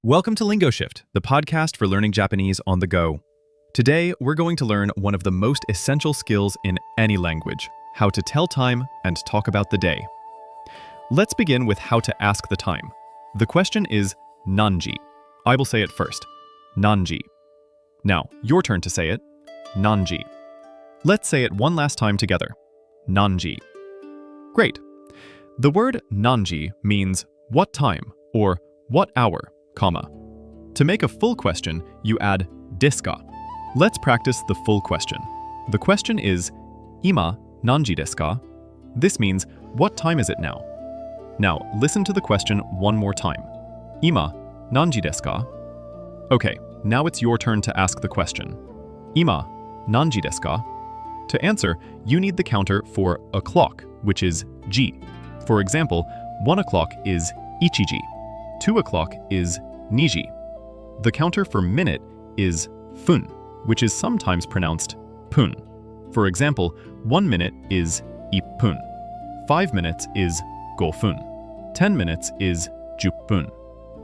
Welcome to LingoShift, the podcast for learning Japanese on the go. Today, we're going to learn one of the most essential skills in any language, how to tell time and talk about the day. Let's begin with how to ask the time. The question is nanji. I will say it first. Nanji. Now, your turn to say it. Nanji. Let's say it one last time together. Nanji. Great. The word nanji means what time or what hour, comma. To make a full question, you add desu ka. Let's practice the full question. The question is, Ima nanji desu ka? This means, what time is it now? Now, listen to the question one more time. Ima nanji desu ka? Okay, now it's your turn to ask the question. Ima nanji desu ka? To answer, you need the counter for o'clock, which is ji. For example, 1 o'clock is ichiji. 2 o'clock is niji. The counter for minute is fun, which is sometimes pronounced pun. For example, 1 minute is ippun. 5 minutes is gofun. 10 minutes is juppun.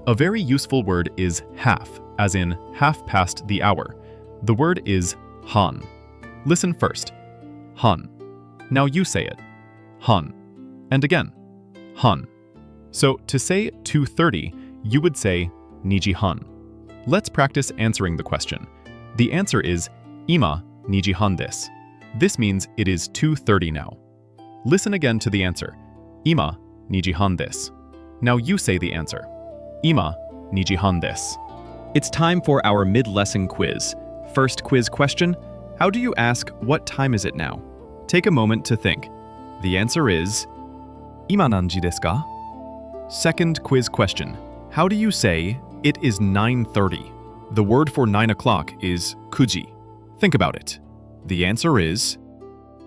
A very useful word is half, as in half past the hour. The word is han. Listen first. Han. Now you say it. Han. And again. Han. So to say 2:30, you would say niji han. Let's practice answering the question. The answer is ima niji han desu. This means it is 2:30 now. Listen again to the answer. Ima niji han desu. Now you say the answer. Ima niji han desu. It's time for our mid-lesson quiz. First quiz question, how do you ask what time is it now? Take a moment to think. The answer is ima nanji desu ka? Second quiz question, how do you say it is 9:30? The word for 9 o'clock is kuji. Think about it. The answer is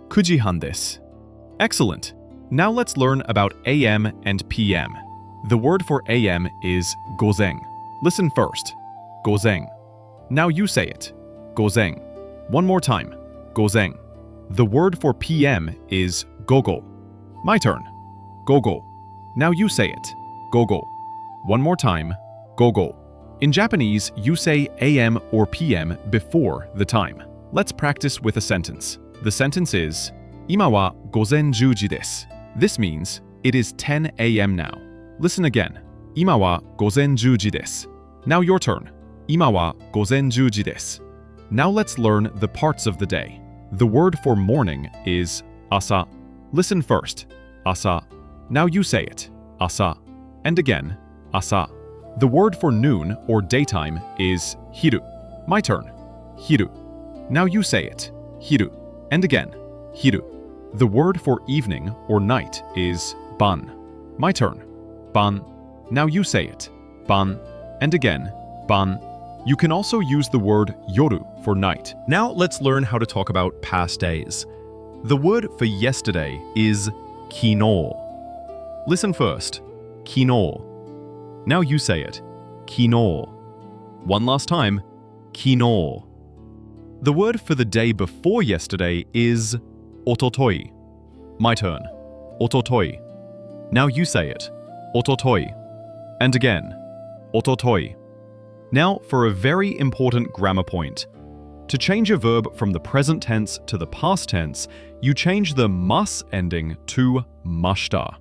kuji han desu. Excellent. Now let's learn about AM and PM. The word for AM is gozen. Listen first. Gozen. Now you say it. Gozen. One more time. Gozen. The word for PM is gogo. My turn. Gogo. Now you say it. Gogo. One more time. Gogo. In Japanese, you say AM or PM before the time. Let's practice with a sentence. The sentence is, Ima wa gozen 10時です. This means, it is 10 a.m. now. Listen again. Ima wa gozen 10時です. Now your turn. Ima wa gozen 10時です. Now let's learn the parts of the day. The word for morning is asa. Listen first. Asa. Now you say it. Asa. And again. Asa. The word for noon or daytime is hiru. My turn. Hiru. Now you say it. Hiru. And again. Hiru. The word for evening or night is ban. My turn. Ban. Now you say it. Ban. And again. Ban. You can also use the word yoru for night. Now let's learn how to talk about past days. The word for yesterday is kino. Listen first. Kino. Now you say it. Kino. One last time. Kino. The word for the day before yesterday is ototoi. My turn. Ototoi. Now you say it. Ototoi. And again. Ototoi. Now for a very important grammar point. To change a verb from the present tense to the past tense, you change the mas ending to mashita.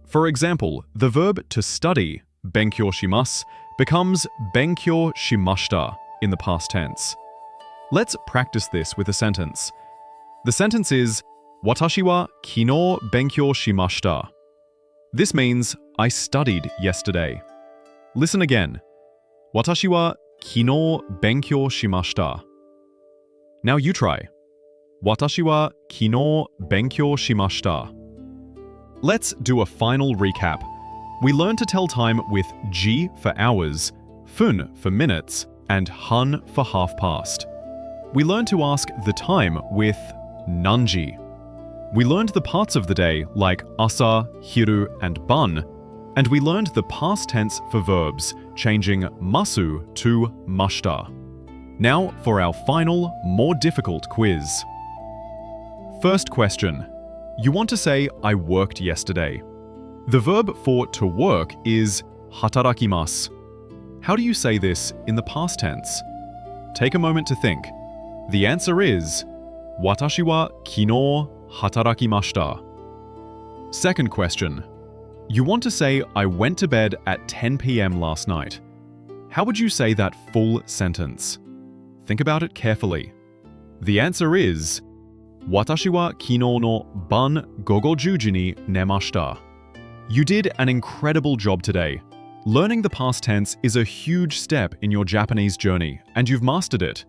For example, the verb to study, benkyou shimasu, becomes benkyou shimashita in the past tense. Let's practice this with a sentence. The sentence is, Watashi wa kino benkyou shimashita. This means, I studied yesterday. Listen again. Watashi wa kino benkyou shimashita. Now you try. Watashi wa kino benkyou shimashita. Let's do a final recap. We learned to tell time with ji for hours, fun for minutes, and han for half past. We learned to ask the time with nanji. We learned the parts of the day like asa, hiru, and ban, and we learned the past tense for verbs, changing masu to mashita. Now for our final, more difficult quiz. First question. You want to say, I worked yesterday. The verb for to work is hatarakimasu. How do you say this in the past tense? Take a moment to think. The answer is Watashi wa kino hatarakimashita. Second question. You want to say I went to bed at 10 p.m. last night. How would you say that full sentence? Think about it carefully. The answer is Watashi wa kino no ban gogo 10 ni nemashita. You did an incredible job today. Learning the past tense is a huge step in your Japanese journey, and you've mastered it.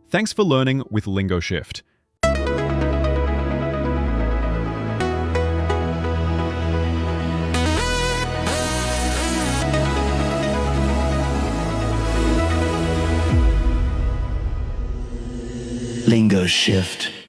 Thanks for learning with LingoShift. LingoShift.